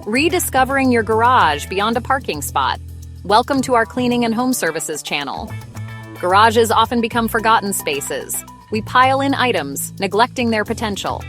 Rediscovering your garage beyond a parking spot. Welcome to our cleaning and home services channel. Garages often become forgotten spaces. We pile in items, neglecting their potential.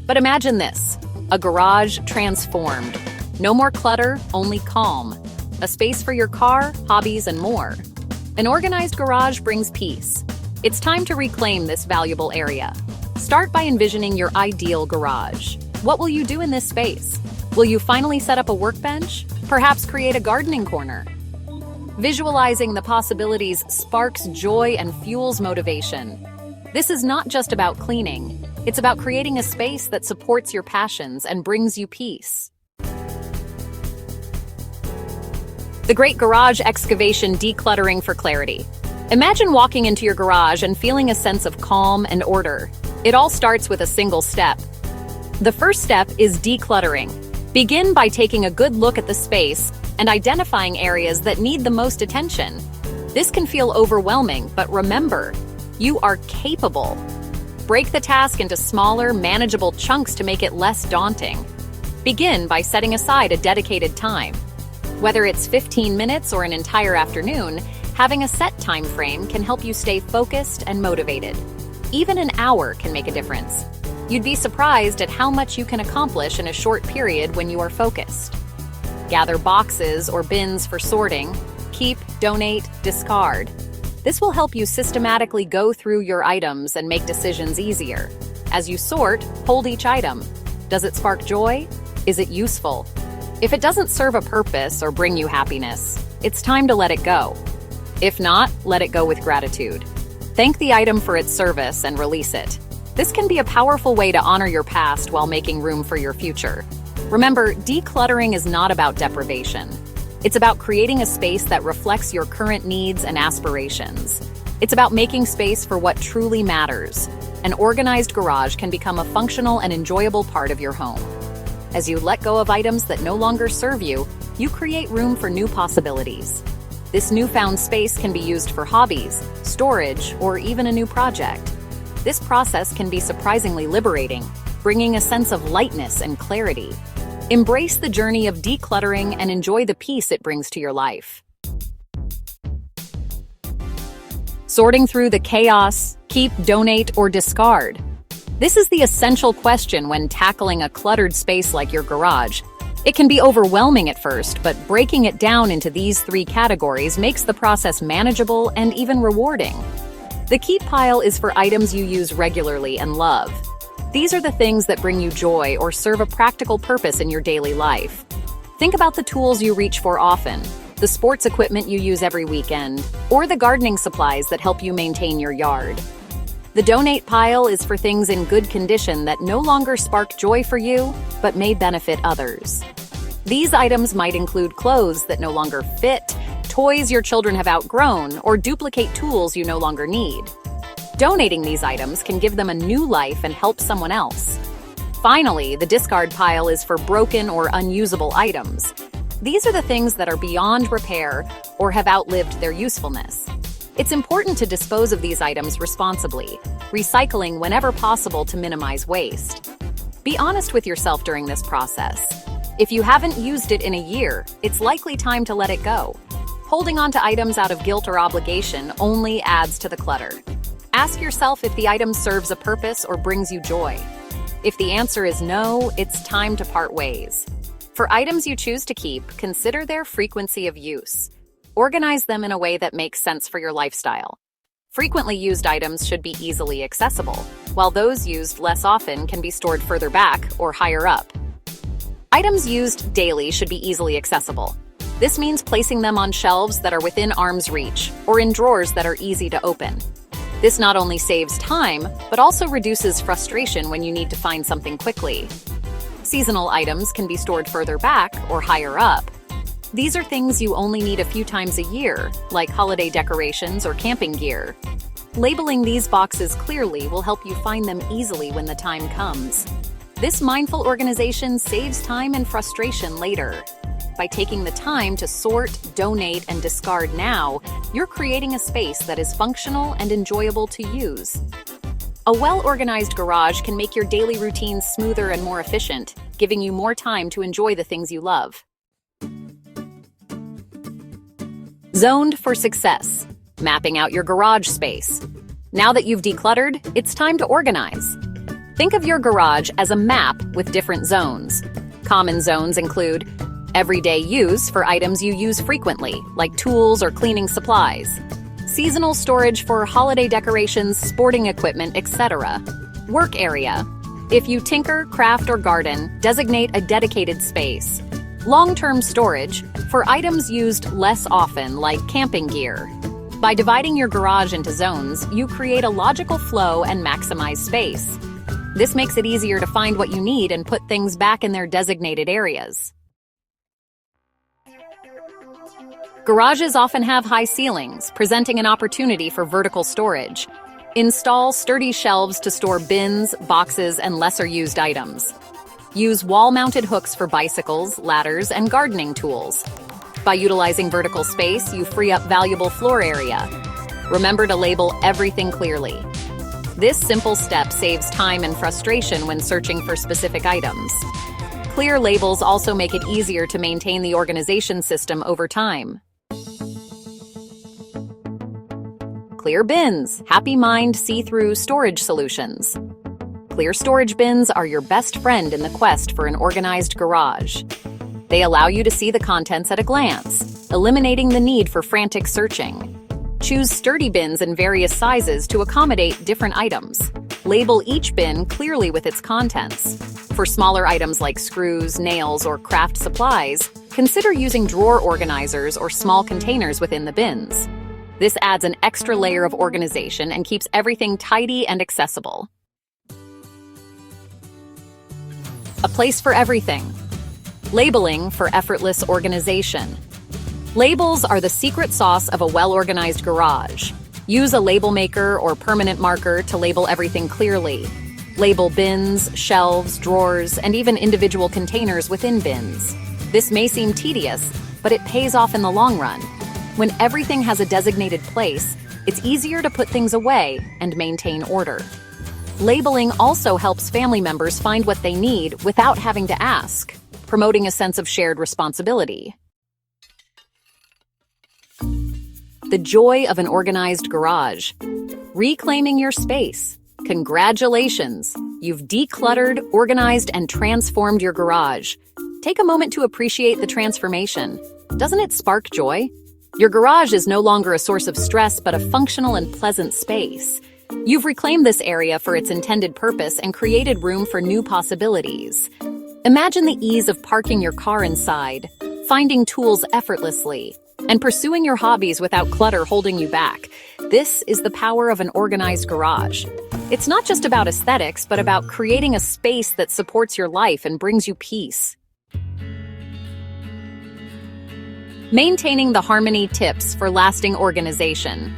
But imagine this, a garage transformed. No more clutter, only calm. A space for your car, hobbies, and more. An organized garage brings peace. It's time to reclaim this valuable area. Start by envisioning your ideal garage. What will you do in this space? Will you finally set up a workbench? Perhaps create a gardening corner? Visualizing the possibilities sparks joy and fuels motivation. This is not just about cleaning. It's about creating a space that supports your passions and brings you peace. The Great Garage Excavation Decluttering for Clarity. Imagine walking into your garage and feeling a sense of calm and order. It all starts with a single step. The first step is decluttering. Begin by taking a good look at the space and identifying areas that need the most attention. This can feel overwhelming, but remember, you are capable. Break the task into smaller, manageable chunks to make it less daunting. Begin by setting aside a dedicated time. Whether it's 15 minutes or an entire afternoon, having a set time frame can help you stay focused and motivated. Even an hour can make a difference. You'd be surprised at how much you can accomplish in a short period when you are focused. Gather boxes or bins for sorting. Keep, donate, discard. This will help you systematically go through your items and make decisions easier. As you sort, hold each item. Does it spark joy? Is it useful? If it doesn't serve a purpose or bring you happiness, it's time to let it go. If not, let it go with gratitude. Thank the item for its service and release it. This can be a powerful way to honor your past while making room for your future. Remember, decluttering is not about deprivation. It's about creating a space that reflects your current needs and aspirations. It's about making space for what truly matters. An organized garage can become a functional and enjoyable part of your home. As you let go of items that no longer serve you, you create room for new possibilities. This newfound space can be used for hobbies, storage, or even a new project. This process can be surprisingly liberating, bringing a sense of lightness and clarity. Embrace the journey of decluttering and enjoy the peace it brings to your life. Sorting through the chaos, keep, donate, or discard. This is the essential question when tackling a cluttered space like your garage. It can be overwhelming at first, but breaking it down into these 3 categories makes the process manageable and even rewarding. The keep pile is for items you use regularly and love. These are the things that bring you joy or serve a practical purpose in your daily life. Think about the tools you reach for often, the sports equipment you use every weekend, or the gardening supplies that help you maintain your yard. The donate pile is for things in good condition that no longer spark joy for you, but may benefit others. These items might include clothes that no longer fit, toys your children have outgrown, or duplicate tools you no longer need. Donating these items can give them a new life and help someone else. Finally, the discard pile is for broken or unusable items. These are the things that are beyond repair or have outlived their usefulness. It's important to dispose of these items responsibly, recycling whenever possible to minimize waste. Be honest with yourself during this process. If you haven't used it in a year, it's likely time to let it go. Holding on to items out of guilt or obligation only adds to the clutter. Ask yourself if the item serves a purpose or brings you joy. If the answer is no, it's time to part ways. For items you choose to keep, consider their frequency of use. Organize them in a way that makes sense for your lifestyle. Frequently used items should be easily accessible, while those used less often can be stored further back or higher up. Items used daily should be easily accessible. This means placing them on shelves that are within arm's reach or in drawers that are easy to open. This not only saves time, but also reduces frustration when you need to find something quickly. Seasonal items can be stored further back or higher up. These are things you only need a few times a year, like holiday decorations or camping gear. Labeling these boxes clearly will help you find them easily when the time comes. This mindful organization saves time and frustration later. By taking the time to sort, donate, and discard now, you're creating a space that is functional and enjoyable to use. A well-organized garage can make your daily routines smoother and more efficient, giving you more time to enjoy the things you love. Zoned for success. Mapping out your garage space. Now that you've decluttered, it's time to organize. Think of your garage as a map with different zones. Common zones include everyday use for items you use frequently, like tools or cleaning supplies. Seasonal storage for holiday decorations, sporting equipment, etc. Work area. If you tinker, craft, or garden, designate a dedicated space. Long-term storage for items used less often, like camping gear. By dividing your garage into zones, you create a logical flow and maximize space. This makes it easier to find what you need and put things back in their designated areas. Garages often have high ceilings, presenting an opportunity for vertical storage. Install sturdy shelves to store bins, boxes, and lesser-used items. Use wall-mounted hooks for bicycles, ladders, and gardening tools. By utilizing vertical space, you free up valuable floor area. Remember to label everything clearly. This simple step saves time and frustration when searching for specific items. Clear labels also make it easier to maintain the organization system over time. Clear bins, happy mind see-through storage solutions. Clear storage bins are your best friend in the quest for an organized garage. They allow you to see the contents at a glance, eliminating the need for frantic searching. Choose sturdy bins in various sizes to accommodate different items. Label each bin clearly with its contents. For smaller items like screws, nails, or craft supplies, consider using drawer organizers or small containers within the bins. This adds an extra layer of organization and keeps everything tidy and accessible. A place for everything. Labeling for effortless organization. Labels are the secret sauce of a well-organized garage. Use a label maker or permanent marker to label everything clearly. Label bins, shelves, drawers, and even individual containers within bins. This may seem tedious, but it pays off in the long run. When everything has a designated place, it's easier to put things away and maintain order. Labeling also helps family members find what they need without having to ask, promoting a sense of shared responsibility. The joy of an organized garage. Reclaiming your space. Congratulations! You've decluttered, organized, and transformed your garage. Take a moment to appreciate the transformation. Doesn't it spark joy? Your garage is no longer a source of stress, but a functional and pleasant space. You've reclaimed this area for its intended purpose and created room for new possibilities. Imagine the ease of parking your car inside, finding tools effortlessly, and pursuing your hobbies without clutter holding you back. This is the power of an organized garage. It's not just about aesthetics, but about creating a space that supports your life and brings you peace. Maintaining the harmony tips for lasting organization.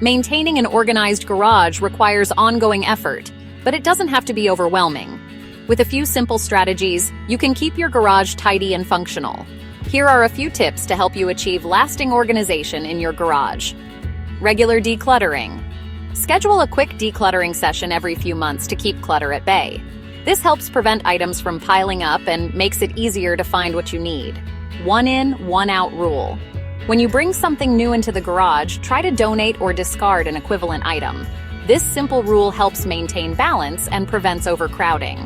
Maintaining an organized garage requires ongoing effort, but it doesn't have to be overwhelming. With a few simple strategies, you can keep your garage tidy and functional. Here are a few tips to help you achieve lasting organization in your garage. Regular decluttering. Schedule a quick decluttering session every few months to keep clutter at bay. This helps prevent items from piling up and makes it easier to find what you need. One in, one out rule. When you bring something new into the garage, try to donate or discard an equivalent item. This simple rule helps maintain balance and prevents overcrowding.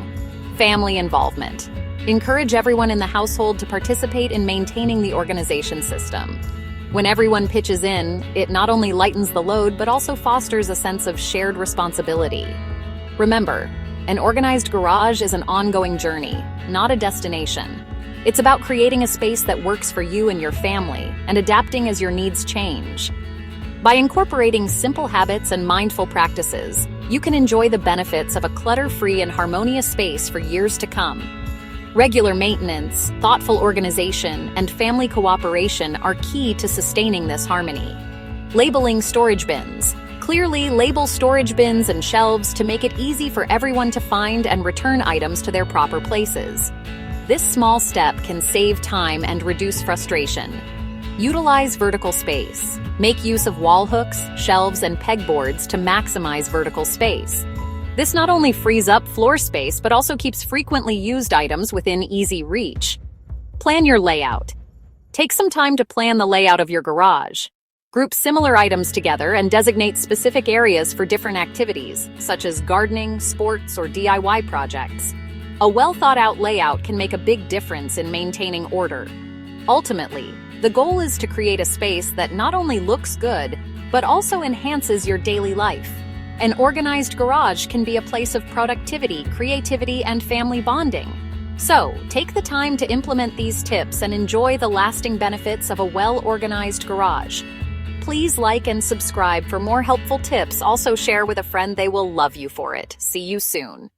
Family involvement. Encourage everyone in the household to participate in maintaining the organization system. When everyone pitches in, it not only lightens the load, but also fosters a sense of shared responsibility. Remember, an organized garage is an ongoing journey, not a destination. It's about creating a space that works for you and your family and adapting as your needs change. By incorporating simple habits and mindful practices, you can enjoy the benefits of a clutter-free and harmonious space for years to come. Regular maintenance, thoughtful organization, and family cooperation are key to sustaining this harmony. Labeling storage bins. Clearly label storage bins and shelves to make it easy for everyone to find and return items to their proper places. This small step can save time and reduce frustration. Utilize vertical space. Make use of wall hooks, shelves, and pegboards to maximize vertical space. This not only frees up floor space, but also keeps frequently used items within easy reach. Plan your layout. Take some time to plan the layout of your garage. Group similar items together and designate specific areas for different activities, such as gardening, sports, or DIY projects. A well-thought-out layout can make a big difference in maintaining order. Ultimately, the goal is to create a space that not only looks good, but also enhances your daily life. An organized garage can be a place of productivity, creativity, and family bonding. So, take the time to implement these tips and enjoy the lasting benefits of a well-organized garage. Please like and subscribe for more helpful tips. Also share with a friend, they will love you for it. See you soon.